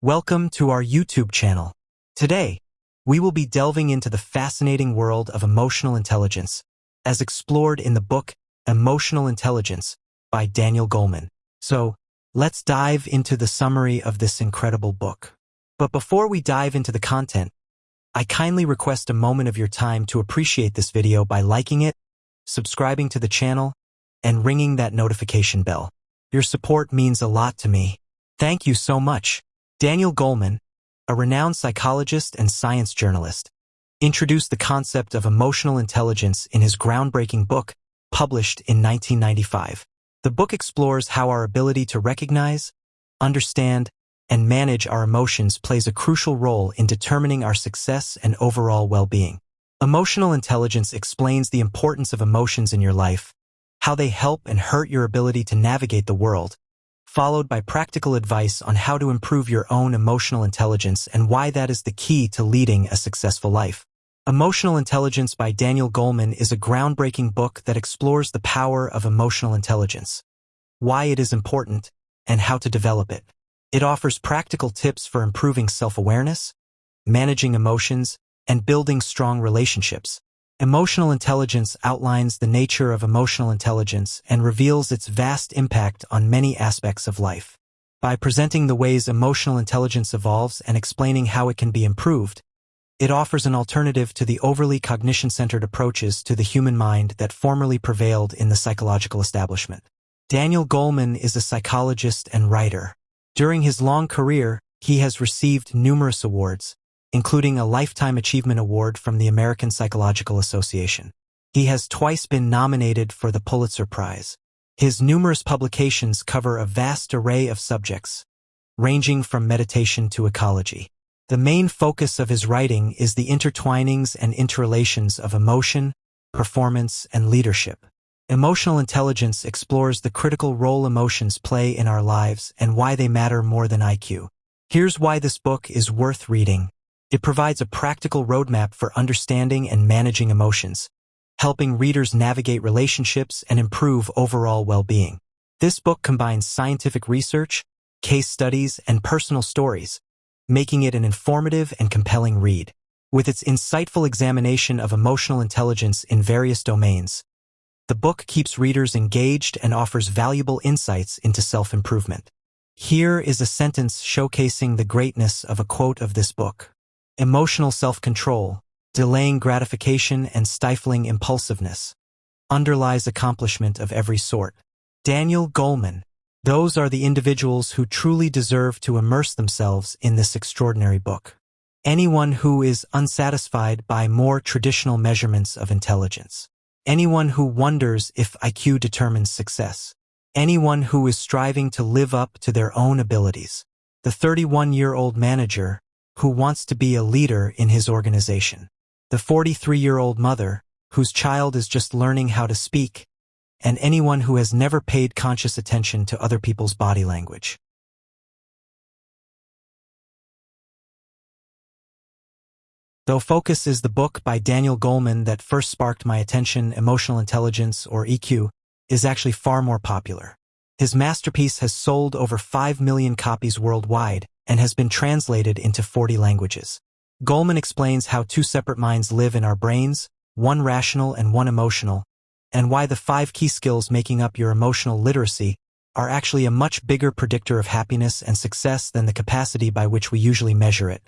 Welcome to our YouTube channel. Today, we will be delving into the fascinating world of emotional intelligence, as explored in the book Emotional Intelligence by Daniel Goleman. So, let's dive into the summary of this incredible book. But before we dive into the content, I kindly request a moment of your time to appreciate this video by liking it, subscribing to the channel, and ringing that notification bell. Your support means a lot to me. Thank you so much. Daniel Goleman, a renowned psychologist and science journalist, introduced the concept of emotional intelligence in his groundbreaking book, published in 1995. The book explores how our ability to recognize, understand, and manage our emotions plays a crucial role in determining our success and overall well-being. Emotional intelligence explains the importance of emotions in your life, how they help and hurt your ability to navigate the world, followed by practical advice on how to improve your own emotional intelligence and why that is the key to leading a successful life. Emotional Intelligence by Daniel Goleman is a groundbreaking book that explores the power of emotional intelligence, why it is important, and how to develop it. It offers practical tips for improving self-awareness, managing emotions, and building strong relationships. Emotional Intelligence outlines the nature of emotional intelligence and reveals its vast impact on many aspects of life. By presenting the ways emotional intelligence evolves and explaining how it can be improved, it offers an alternative to the overly cognition-centered approaches to the human mind that formerly prevailed in the psychological establishment. Daniel Goleman is a psychologist and writer. During his long career, he has received numerous awards, including a Lifetime Achievement Award from the American Psychological Association. He has twice been nominated for the Pulitzer Prize. His numerous publications cover a vast array of subjects, ranging from meditation to ecology. The main focus of his writing is the intertwinings and interrelations of emotion, performance, and leadership. Emotional Intelligence explores the critical role emotions play in our lives and why they matter more than IQ. Here's why this book is worth reading. It provides a practical roadmap for understanding and managing emotions, helping readers navigate relationships and improve overall well-being. This book combines scientific research, case studies, and personal stories, making it an informative and compelling read. With its insightful examination of emotional intelligence in various domains, the book keeps readers engaged and offers valuable insights into self-improvement. Here is a sentence showcasing the greatness of a quote of this book. Emotional self-control, delaying gratification and stifling impulsiveness, underlies accomplishment of every sort. Daniel Goleman. Those are the individuals who truly deserve to immerse themselves in this extraordinary book. Anyone who is unsatisfied by more traditional measurements of intelligence. Anyone who wonders if IQ determines success. Anyone who is striving to live up to their own abilities. The 31-year-old manager who wants to be a leader in his organization. The 43-year-old mother whose child is just learning how to speak, and anyone who has never paid conscious attention to other people's body language. Though Focus is the book by Daniel Goleman that first sparked my attention, Emotional Intelligence, or EQ, is actually far more popular. His masterpiece has sold over 5 million copies worldwide and has been translated into 40 languages. Goleman explains how two separate minds live in our brains, one rational and one emotional, and why the 5 key skills making up your emotional literacy are actually a much bigger predictor of happiness and success than the capacity by which we usually measure it,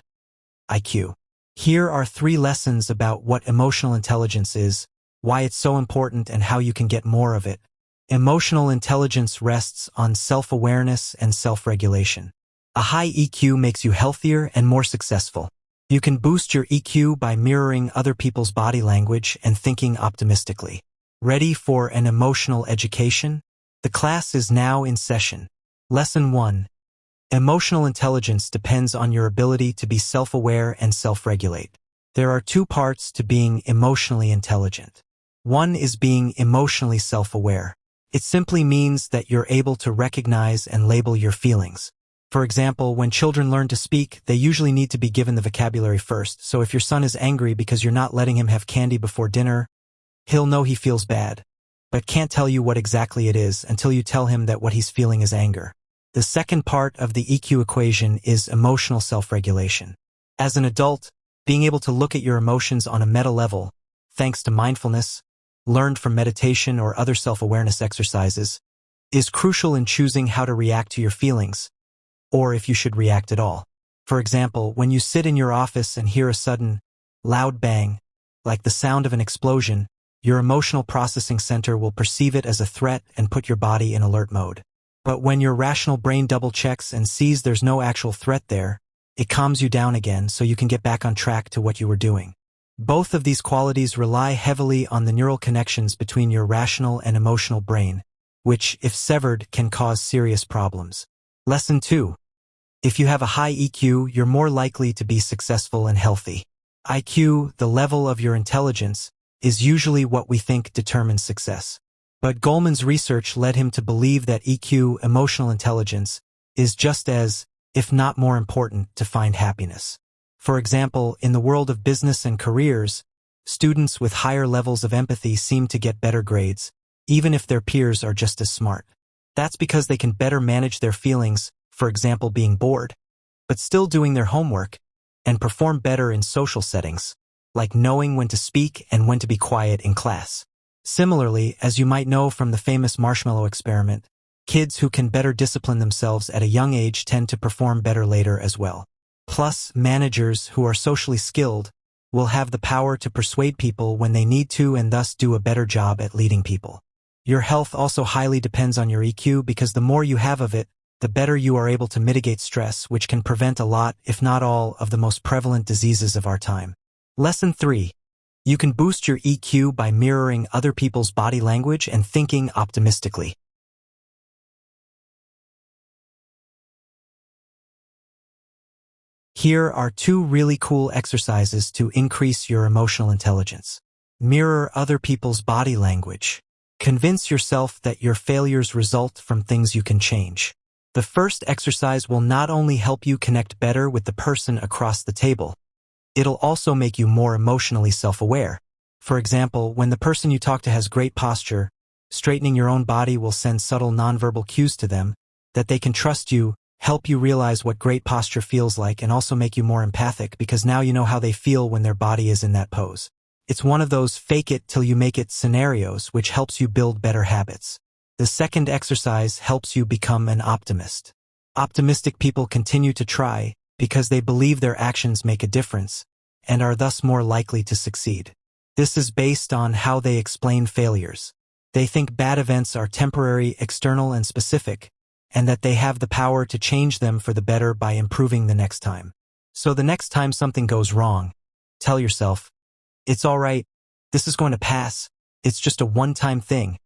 IQ. Here are 3 lessons about what emotional intelligence is, why it's so important, and how you can get more of it. Emotional intelligence rests on self-awareness and self-regulation. A high EQ makes you healthier and more successful. You can boost your EQ by mirroring other people's body language and thinking optimistically. Ready for an emotional education? The class is now in session. Lesson 1. Emotional intelligence depends on your ability to be self-aware and self-regulate. There are 2 parts to being emotionally intelligent. One is being emotionally self-aware. It simply means that you're able to recognize and label your feelings. For example, when children learn to speak, they usually need to be given the vocabulary first, so if your son is angry because you're not letting him have candy before dinner, he'll know he feels bad, but can't tell you what exactly it is until you tell him that what he's feeling is anger. The The second part of the EQ equation is emotional self-regulation. As an adult, being able to look at your emotions on a meta level, thanks to mindfulness, learned from meditation or other self-awareness exercises, is crucial in choosing how to react to your feelings, or if you should react at all. For example, when you sit in your office and hear a sudden, loud bang, like the sound of an explosion, your emotional processing center will perceive it as a threat and put your body in alert mode. But when your rational brain double-checks and sees there's no actual threat there, it calms you down again so you can get back on track to what you were doing. Both of these qualities rely heavily on the neural connections between your rational and emotional brain, which, if severed, can cause serious problems. Lesson 2. If you have a high EQ, you're more likely to be successful and healthy. IQ, the level of your intelligence, is usually what we think determines success. But Goleman's research led him to believe that EQ, emotional intelligence, is just as, if not more important, to find happiness. For example, in the world of business and careers, students with higher levels of empathy seem to get better grades, even if their peers are just as smart. That's because they can better manage their feelings, for example being bored, but still doing their homework, and perform better in social settings, like knowing when to speak and when to be quiet in class. Similarly, as you might know from the famous marshmallow experiment, kids who can better discipline themselves at a young age tend to perform better later as well. Plus, managers who are socially skilled will have the power to persuade people when they need to and thus do a better job at leading people. Your health also highly depends on your EQ because the more you have of it, the better you are able to mitigate stress, which can prevent a lot, if not all, of the most prevalent diseases of our time. Lesson 3. You can boost your EQ by mirroring other people's body language and thinking optimistically. Here are 2 really cool exercises to increase your emotional intelligence. Mirror other people's body language. Convince yourself that your failures result from things you can change. The first exercise will not only help you connect better with the person across the table, it'll also make you more emotionally self-aware. For example, when the person you talk to has great posture, straightening your own body will send subtle nonverbal cues to them that they can trust you, help you realize what great posture feels like, and also make you more empathic because now you know how they feel when their body is in that pose. It's one of those fake it till you make it scenarios which helps you build better habits. The second exercise helps you become an optimist. Optimistic people continue to try because they believe their actions make a difference and are thus more likely to succeed. This is based on how they explain failures. They think bad events are temporary, external, and specific, and that they have the power to change them for the better by improving the next time. So the next time something goes wrong, tell yourself, it's all right, this is going to pass, it's just a one-time thing.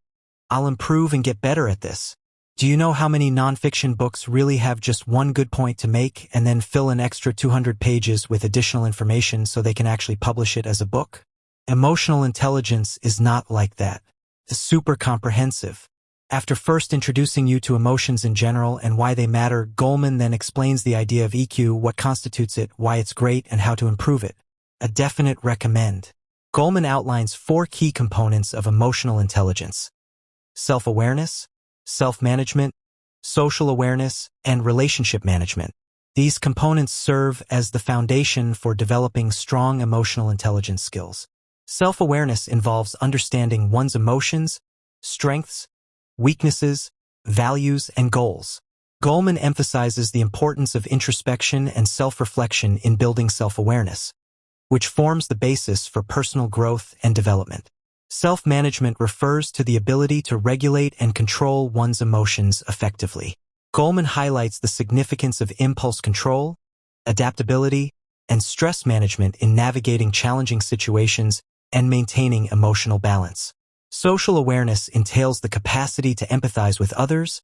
I'll improve and get better at this. Do you know how many nonfiction books really have just one good point to make and then fill an extra 200 pages with additional information so they can actually publish it as a book? Emotional intelligence is not like that. It's super comprehensive. After first introducing you to emotions in general and why they matter, Goleman then explains the idea of EQ, what constitutes it, why it's great, and how to improve it. A definite recommend. Goleman outlines 4 key components of emotional intelligence: self-awareness, self-management, social awareness, and relationship management. These components serve as the foundation for developing strong emotional intelligence skills. Self-awareness involves understanding one's emotions, strengths, weaknesses, values, and goals. Goleman emphasizes the importance of introspection and self-reflection in building self-awareness, which forms the basis for personal growth and development. Self-management refers to the ability to regulate and control one's emotions effectively. Goleman highlights the significance of impulse control, adaptability, and stress management in navigating challenging situations and maintaining emotional balance. Social awareness entails the capacity to empathize with others,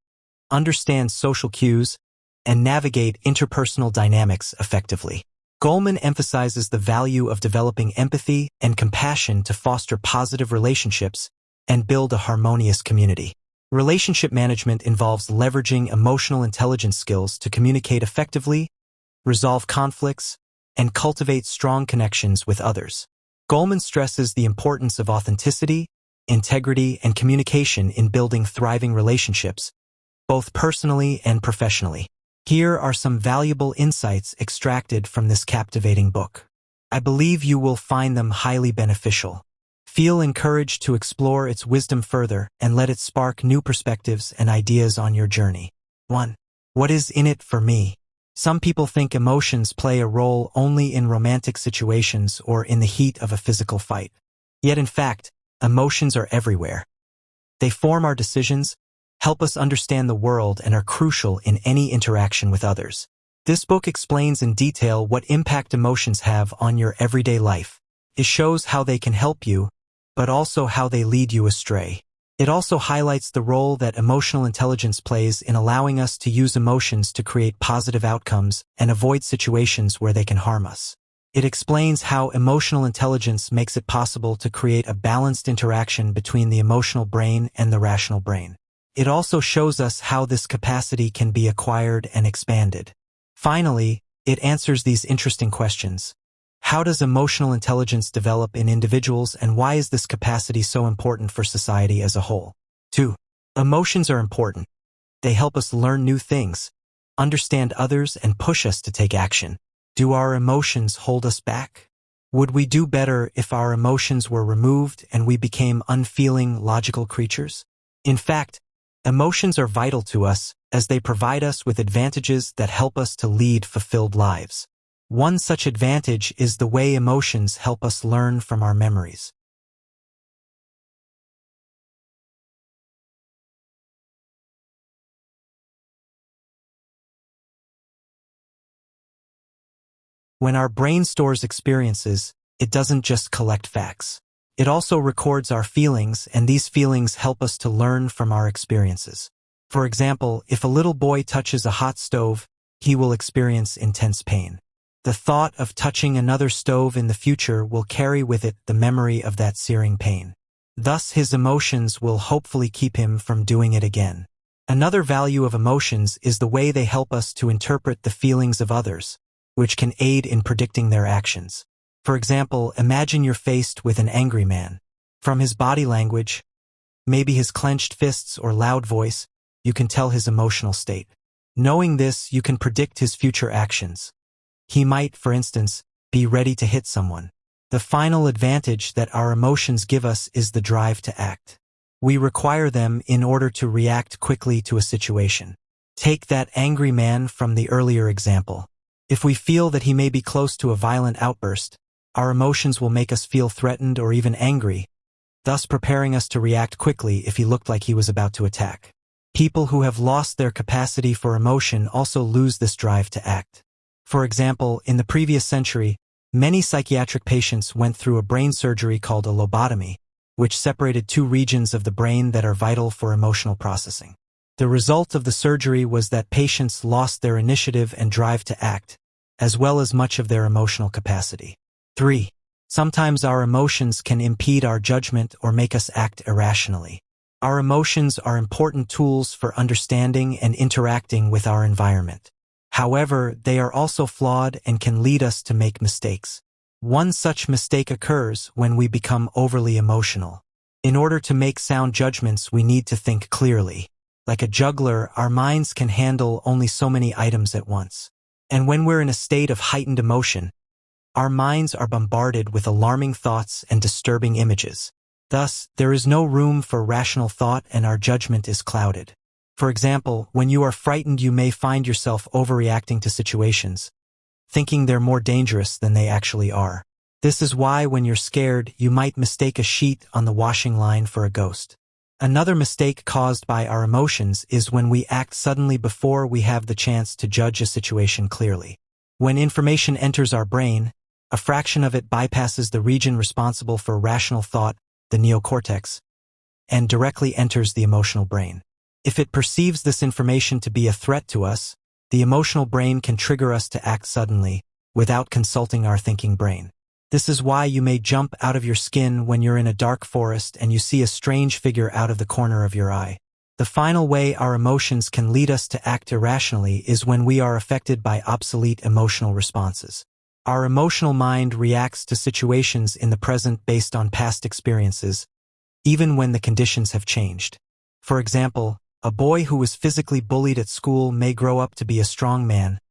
understand social cues, and navigate interpersonal dynamics effectively. Goleman emphasizes the value of developing empathy and compassion to foster positive relationships and build a harmonious community. Relationship management involves leveraging emotional intelligence skills to communicate effectively, resolve conflicts, and cultivate strong connections with others. Goleman stresses the importance of authenticity, integrity, and communication in building thriving relationships, both personally and professionally. Here are some valuable insights extracted from this captivating book. I believe you will find them highly beneficial. Feel encouraged to explore its wisdom further and let it spark new perspectives and ideas on your journey. 1. What is in it for me? Some people think emotions play a role only in romantic situations or in the heat of a physical fight. Yet in fact, emotions are everywhere. They form our decisions, help us understand the world, and are crucial in any interaction with others. This book explains in detail what impact emotions have on your everyday life. It shows how they can help you, but also how they lead you astray. It also highlights the role that emotional intelligence plays in allowing us to use emotions to create positive outcomes and avoid situations where they can harm us. It explains how emotional intelligence makes it possible to create a balanced interaction between the emotional brain and the rational brain. It also shows us how this capacity can be acquired and expanded. Finally, it answers these interesting questions. How does emotional intelligence develop in individuals, and why is this capacity so important for society as a whole? 2. Emotions are important. They help us learn new things, understand others, and push us to take action. Do our emotions hold us back? Would we do better if our emotions were removed and we became unfeeling, logical creatures? In fact, emotions are vital to us as they provide us with advantages that help us to lead fulfilled lives. One such advantage is the way emotions help us learn from our memories. When our brain stores experiences, it doesn't just collect facts. It also records our feelings, and these feelings help us to learn from our experiences. For example, if a little boy touches a hot stove, he will experience intense pain. The thought of touching another stove in the future will carry with it the memory of that searing pain. Thus, his emotions will hopefully keep him from doing it again. Another value of emotions is the way they help us to interpret the feelings of others, which can aid in predicting their actions. For example, imagine you're faced with an angry man. From his body language, maybe his clenched fists or loud voice, you can tell his emotional state. Knowing this, you can predict his future actions. He might, for instance, be ready to hit someone. The final advantage that our emotions give us is the drive to act. We require them in order to react quickly to a situation. Take that angry man from the earlier example. If we feel that he may be close to a violent outburst, our emotions will make us feel threatened or even angry, thus preparing us to react quickly if he looked like he was about to attack. People who have lost their capacity for emotion also lose this drive to act. For example, in the previous century, many psychiatric patients went through a brain surgery called a lobotomy, which separated two regions of the brain that are vital for emotional processing. The result of the surgery was that patients lost their initiative and drive to act, as well as much of their emotional capacity. 3. Sometimes our emotions can impede our judgment or make us act irrationally. Our emotions are important tools for understanding and interacting with our environment. However, they are also flawed and can lead us to make mistakes. One such mistake occurs when we become overly emotional. In order to make sound judgments, we need to think clearly. Like a juggler, our minds can handle only so many items at once. And when we're in a state of heightened emotion, our minds are bombarded with alarming thoughts and disturbing images. Thus, there is no room for rational thought and our judgment is clouded. For example, when you are frightened, you may find yourself overreacting to situations, thinking they're more dangerous than they actually are. This is why when you're scared, you might mistake a sheet on the washing line for a ghost. Another mistake caused by our emotions is when we act suddenly before we have the chance to judge a situation clearly. When information enters our brain, a fraction of it bypasses the region responsible for rational thought, the neocortex, and directly enters the emotional brain. If it perceives this information to be a threat to us, the emotional brain can trigger us to act suddenly, without consulting our thinking brain. This is why you may jump out of your skin when you're in a dark forest and you see a strange figure out of the corner of your eye. The final way our emotions can lead us to act irrationally is when we are affected by obsolete emotional responses. Our emotional mind reacts to situations in the present based on past experiences, even when the conditions have changed. For example, A boy who was physically bullied at school may grow up to be a strong man,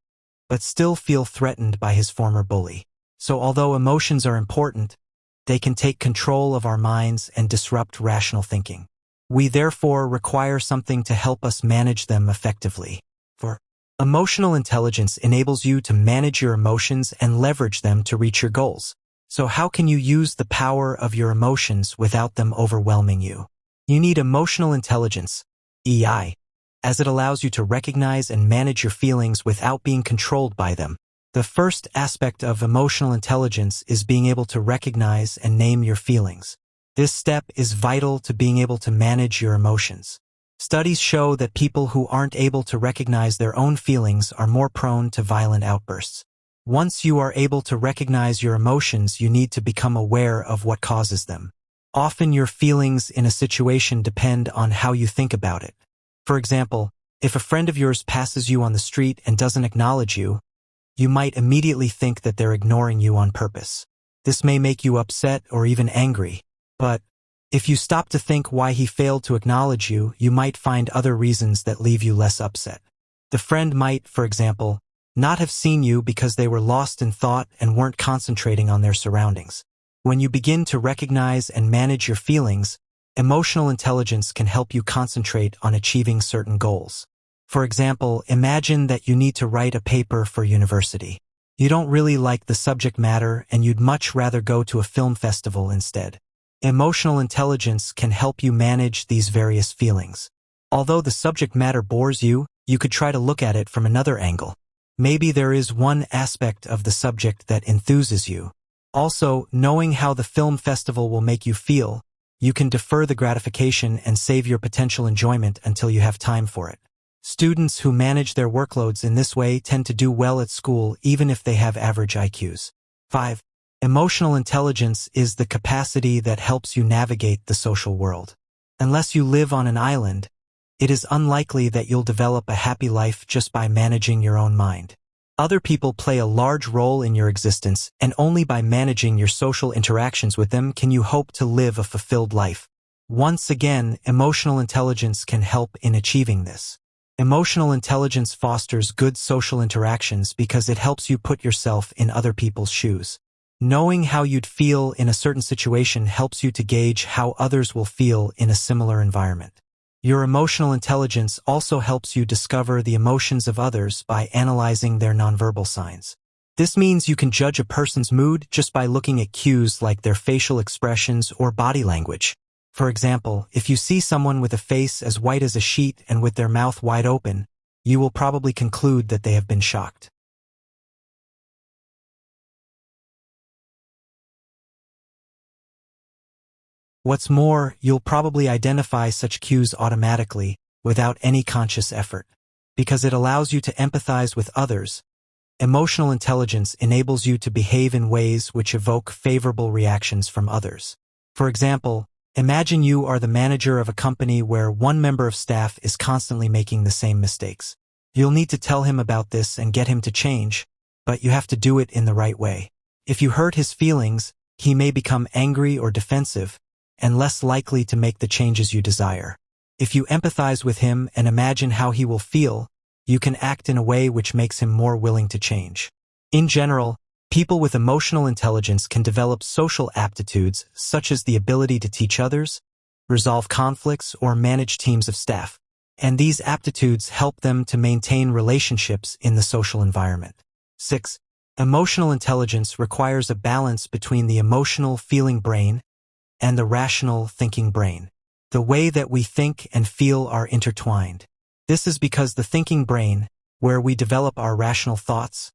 but still feel threatened by his former bully. So although emotions are important, they can take control of our minds and disrupt rational thinking. We therefore require something to help us manage them effectively. For emotional intelligence enables you to manage your emotions and leverage them to reach your goals. So how can you use the power of your emotions without them overwhelming you? You need emotional intelligence, EI, as it allows you to recognize and manage your feelings without being controlled by them. The first aspect of emotional intelligence is being able to recognize and name your feelings. This step is vital to being able to manage your emotions. Studies show that people who aren't able to recognize their own feelings are more prone to violent outbursts. Once you are able to recognize your emotions, you need to become aware of what causes them. Often your feelings in a situation depend on how you think about it. For example, if a friend of yours passes you on the street and doesn't acknowledge you, you might immediately think that they're ignoring you on purpose. This may make you upset or even angry, but if you stop to think why he failed to acknowledge you, you might find other reasons that leave you less upset. The friend might, for example, not have seen you because they were lost in thought and weren't concentrating on their surroundings. When you begin to recognize and manage your feelings, emotional intelligence can help you concentrate on achieving certain goals. For example, imagine that you need to write a paper for university. You don't really like the subject matter and you'd much rather go to a film festival instead. Emotional intelligence can help you manage these various feelings. Although the subject matter bores you, you could try to look at it from another angle. Maybe there is one aspect of the subject that enthuses you. Also, knowing how the film festival will make you feel, you can defer the gratification and save your potential enjoyment until you have time for it. Students who manage their workloads in this way tend to do well at school even if they have average IQs. 5. Emotional intelligence is the capacity that helps you navigate the social world. Unless you live on an island, it is unlikely that you'll develop a happy life just by managing your own mind. Other people play a large role in your existence, and only by managing your social interactions with them can you hope to live a fulfilled life. Once again, emotional intelligence can help in achieving this. Emotional intelligence fosters good social interactions because it helps you put yourself in other people's shoes. Knowing how you'd feel in a certain situation helps you to gauge how others will feel in a similar environment. Your emotional intelligence also helps you discover the emotions of others by analyzing their nonverbal signs. This means you can judge a person's mood just by looking at cues like their facial expressions or body language. For example, if you see someone with a face as white as a sheet and with their mouth wide open, you will probably conclude that they have been shocked. What's more, you'll probably identify such cues automatically, without any conscious effort. Because it allows you to empathize with others, emotional intelligence enables you to behave in ways which evoke favorable reactions from others. For example, imagine you are the manager of a company where one member of staff is constantly making the same mistakes. You'll need to tell him about this and get him to change, but you have to do it in the right way. If you hurt his feelings, he may become angry or defensive, and less likely to make the changes you desire. If you empathize with him and imagine how he will feel, you can act in a way which makes him more willing to change. In general, people with emotional intelligence can develop social aptitudes such as the ability to teach others, resolve conflicts, or manage teams of staff. And these aptitudes help them to maintain relationships in the social environment. 6. Emotional intelligence requires a balance between the emotional feeling brain and the rational thinking brain. The way that we think and feel are intertwined. This is because the thinking brain, where we develop our rational thoughts,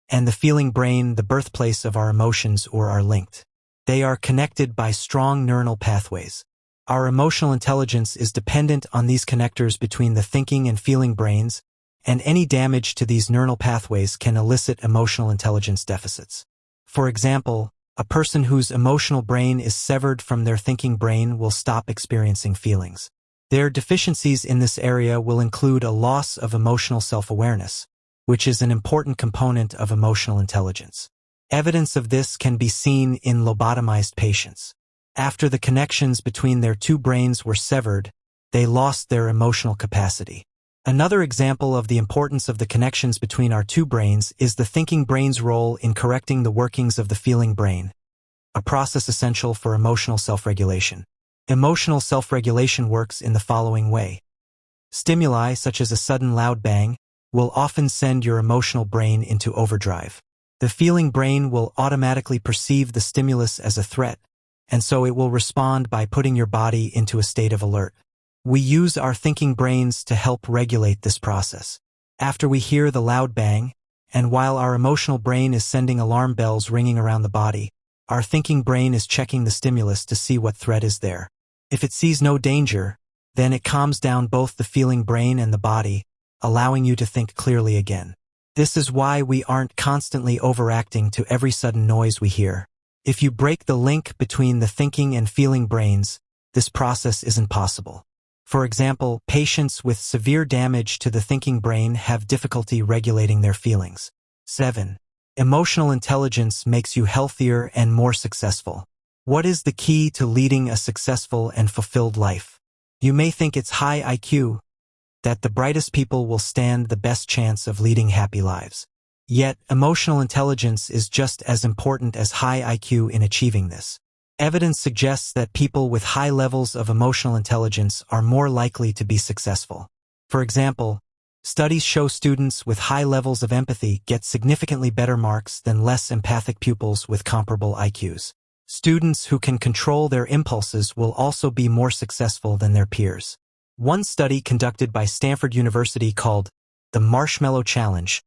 and the feeling brain, the birthplace of our emotions, are linked. They are connected by strong neuronal pathways. Our emotional intelligence is dependent on these connectors between the thinking and feeling brains, and any damage to these neural pathways can elicit emotional intelligence deficits. For example, a person whose emotional brain is severed from their thinking brain will stop experiencing feelings. Their deficiencies in this area will include a loss of emotional self-awareness, which is an important component of emotional intelligence. Evidence of this can be seen in lobotomized patients. After the connections between their two brains were severed, they lost their emotional capacity. Another example of the importance of the connections between our two brains is the thinking brain's role in correcting the workings of the feeling brain, a process essential for emotional self-regulation. Emotional self-regulation works in the following way. Stimuli, such as a sudden loud bang, will often send your emotional brain into overdrive. The feeling brain will automatically perceive the stimulus as a threat, and so it will respond by putting your body into a state of alert. We use our thinking brains to help regulate this process. After we hear the loud bang, and while our emotional brain is sending alarm bells ringing around the body, our thinking brain is checking the stimulus to see what threat is there. If it sees no danger, then it calms down both the feeling brain and the body, allowing you to think clearly again. This is why we aren't constantly overacting to every sudden noise we hear. If you break the link between the thinking and feeling brains, this process isn't possible. For example, patients with severe damage to the thinking brain have difficulty regulating their feelings. 7. Emotional intelligence makes you healthier and more successful. What is the key to leading a successful and fulfilled life? You may think it's high IQ, that the brightest people will stand the best chance of leading happy lives. Yet, emotional intelligence is just as important as high IQ in achieving this. Evidence suggests that people with high levels of emotional intelligence are more likely to be successful. For example, studies show students with high levels of empathy get significantly better marks than less empathic pupils with comparable IQs. Students who can control their impulses will also be more successful than their peers. One study conducted by Stanford University called the Marshmallow Challenge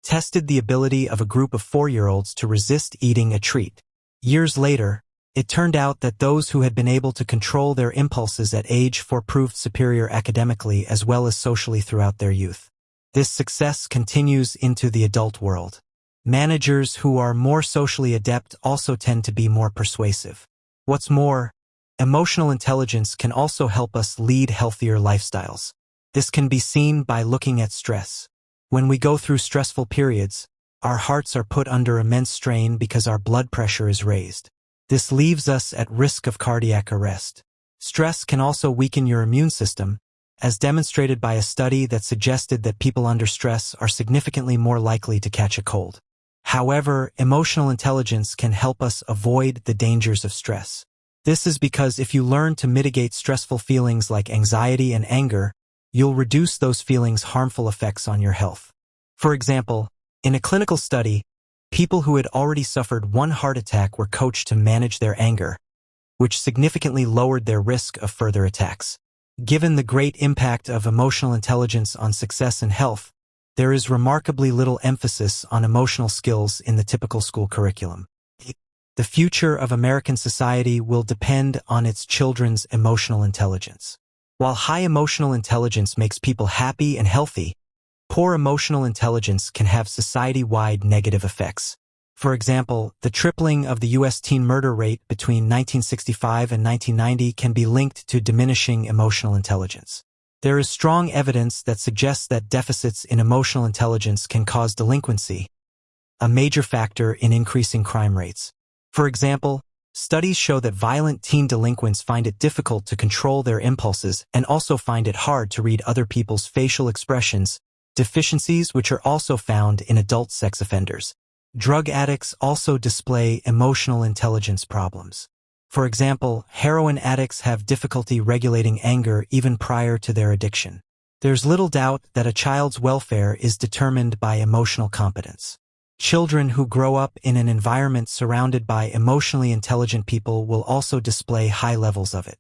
tested the ability of a group of 4-year-olds to resist eating a treat. Years later, it turned out that those who had been able to control their impulses at age 4 proved superior academically as well as socially throughout their youth. This success continues into the adult world. Managers who are more socially adept also tend to be more persuasive. What's more, emotional intelligence can also help us lead healthier lifestyles. This can be seen by looking at stress. When we go through stressful periods, our hearts are put under immense strain because our blood pressure is raised. This leaves us at risk of cardiac arrest. Stress can also weaken your immune system, as demonstrated by a study that suggested that people under stress are significantly more likely to catch a cold. However, emotional intelligence can help us avoid the dangers of stress. This is because if you learn to mitigate stressful feelings like anxiety and anger, you'll reduce those feelings' harmful effects on your health. For example, in a clinical study, people who had already suffered one heart attack were coached to manage their anger, which significantly lowered their risk of further attacks. Given the great impact of emotional intelligence on success and health, there is remarkably little emphasis on emotional skills in the typical school curriculum. The future of American society will depend on its children's emotional intelligence. While high emotional intelligence makes people happy and healthy, poor emotional intelligence can have society-wide negative effects. For example, the tripling of the U.S. teen murder rate between 1965 and 1990 can be linked to diminishing emotional intelligence. There is strong evidence that suggests that deficits in emotional intelligence can cause delinquency, a major factor in increasing crime rates. For example, studies show that violent teen delinquents find it difficult to control their impulses and also find it hard to read other people's facial expressions, deficiencies which are also found in adult sex offenders. Drug addicts also display emotional intelligence problems. For example, heroin addicts have difficulty regulating anger even prior to their addiction. There's little doubt that a child's welfare is determined by emotional competence. Children who grow up in an environment surrounded by emotionally intelligent people will also display high levels of it.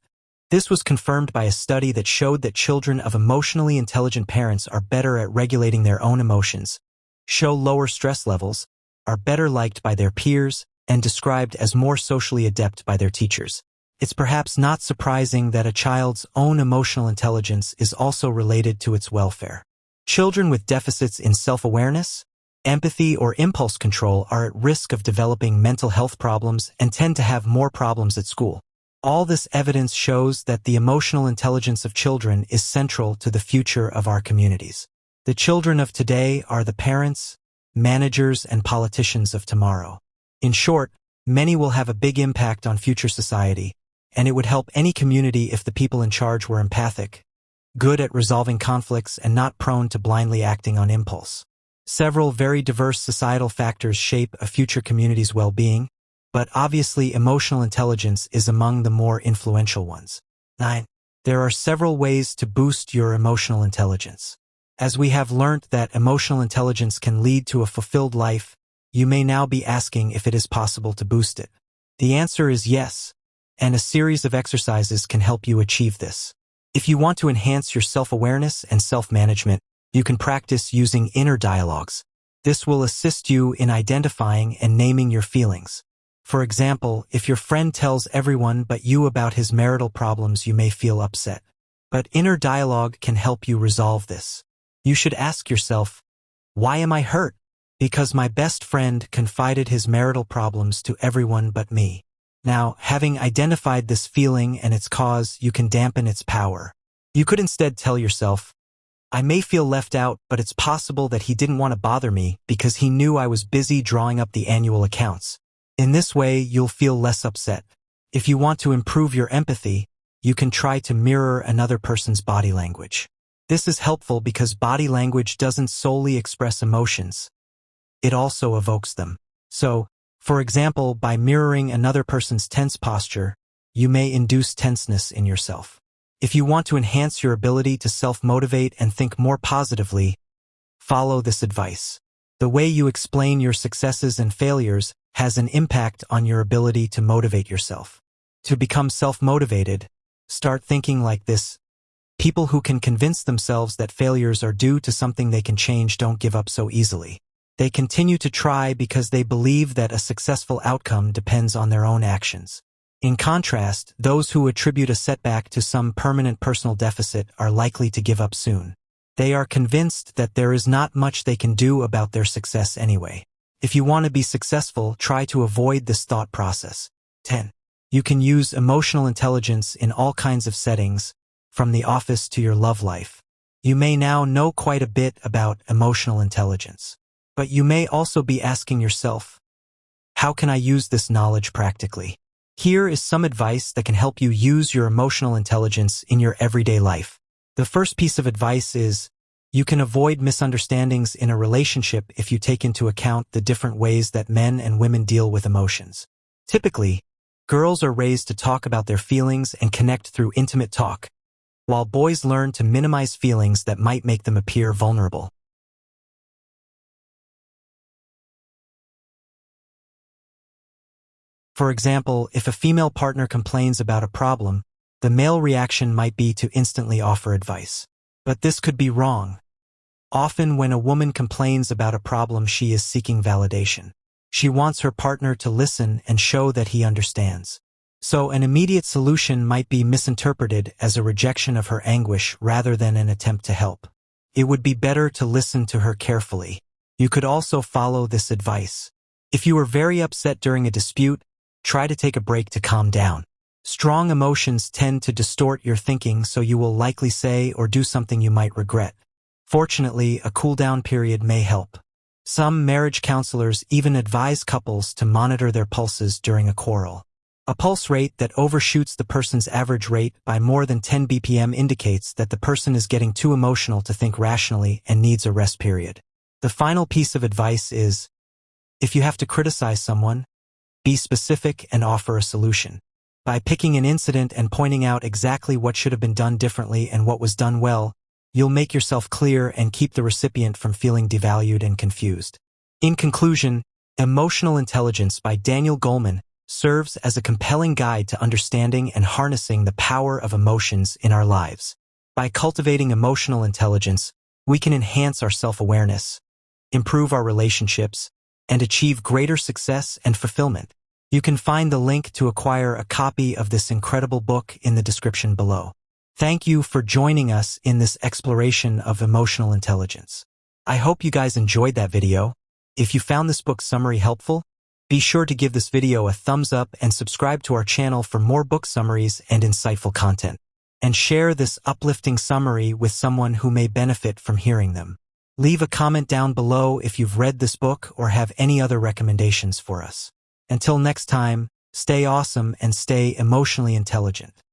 This was confirmed by a study that showed that children of emotionally intelligent parents are better at regulating their own emotions, show lower stress levels, are better liked by their peers, and described as more socially adept by their teachers. It's perhaps not surprising that a child's own emotional intelligence is also related to its welfare. Children with deficits in self-awareness, empathy, or impulse control are at risk of developing mental health problems and tend to have more problems at school. All this evidence shows that the emotional intelligence of children is central to the future of our communities. The children of today are the parents, managers, and politicians of tomorrow. In short, many will have a big impact on future society, and it would help any community if the people in charge were empathic, good at resolving conflicts, and not prone to blindly acting on impulse. Several very diverse societal factors shape a future community's well-being, but obviously emotional intelligence is among the more influential ones. 9. There are several ways to boost your emotional intelligence. As we have learnt that emotional intelligence can lead to a fulfilled life, you may now be asking if it is possible to boost it. The answer is yes, and a series of exercises can help you achieve this. If you want to enhance your self-awareness and self-management, you can practice using inner dialogues. This will assist you in identifying and naming your feelings. For example, if your friend tells everyone but you about his marital problems, you may feel upset. But inner dialogue can help you resolve this. You should ask yourself, why am I hurt? Because my best friend confided his marital problems to everyone but me. Now, having identified this feeling and its cause, you can dampen its power. You could instead tell yourself, I may feel left out, but it's possible that he didn't want to bother me because he knew I was busy drawing up the annual accounts. In this way, you'll feel less upset. If you want to improve your empathy, you can try to mirror another person's body language. This is helpful because body language doesn't solely express emotions. It also evokes them. So, for example, by mirroring another person's tense posture, you may induce tenseness in yourself. If you want to enhance your ability to self-motivate and think more positively, follow this advice. The way you explain your successes and failures has an impact on your ability to motivate yourself. To become self-motivated, start thinking like this. People who can convince themselves that failures are due to something they can change don't give up so easily. They continue to try because they believe that a successful outcome depends on their own actions. In contrast, those who attribute a setback to some permanent personal deficit are likely to give up soon. They are convinced that there is not much they can do about their success anyway. If you want to be successful, try to avoid this thought process. 10. You can use emotional intelligence in all kinds of settings, from the office to your love life. You may now know quite a bit about emotional intelligence. But you may also be asking yourself, how can I use this knowledge practically? Here is some advice that can help you use your emotional intelligence in your everyday life. The first piece of advice is, you can avoid misunderstandings in a relationship if you take into account the different ways that men and women deal with emotions. Typically, girls are raised to talk about their feelings and connect through intimate talk, while boys learn to minimize feelings that might make them appear vulnerable. For example, if a female partner complains about a problem, the male reaction might be to instantly offer advice. But this could be wrong. Often when a woman complains about a problem, she is seeking validation. She wants her partner to listen and show that he understands. So an immediate solution might be misinterpreted as a rejection of her anguish rather than an attempt to help. It would be better to listen to her carefully. You could also follow this advice. If you are very upset during a dispute, try to take a break to calm down. Strong emotions tend to distort your thinking, so you will likely say or do something you might regret. Fortunately, a cool-down period may help. Some marriage counselors even advise couples to monitor their pulses during a quarrel. A pulse rate that overshoots the person's average rate by more than 10 BPM indicates that the person is getting too emotional to think rationally and needs a rest period. The final piece of advice is, if you have to criticize someone, be specific and offer a solution. By picking an incident and pointing out exactly what should have been done differently and what was done well, you'll make yourself clear and keep the recipient from feeling devalued and confused. In conclusion, Emotional Intelligence by Daniel Goleman serves as a compelling guide to understanding and harnessing the power of emotions in our lives. By cultivating emotional intelligence, we can enhance our self-awareness, improve our relationships, and achieve greater success and fulfillment. You can find the link to acquire a copy of this incredible book in the description below. Thank you for joining us in this exploration of emotional intelligence. I hope you guys enjoyed that video. If you found this book summary helpful, be sure to give this video a thumbs up and subscribe to our channel for more book summaries and insightful content. And share this uplifting summary with someone who may benefit from hearing them. Leave a comment down below if you've read this book or have any other recommendations for us. Until next time, stay awesome and stay emotionally intelligent.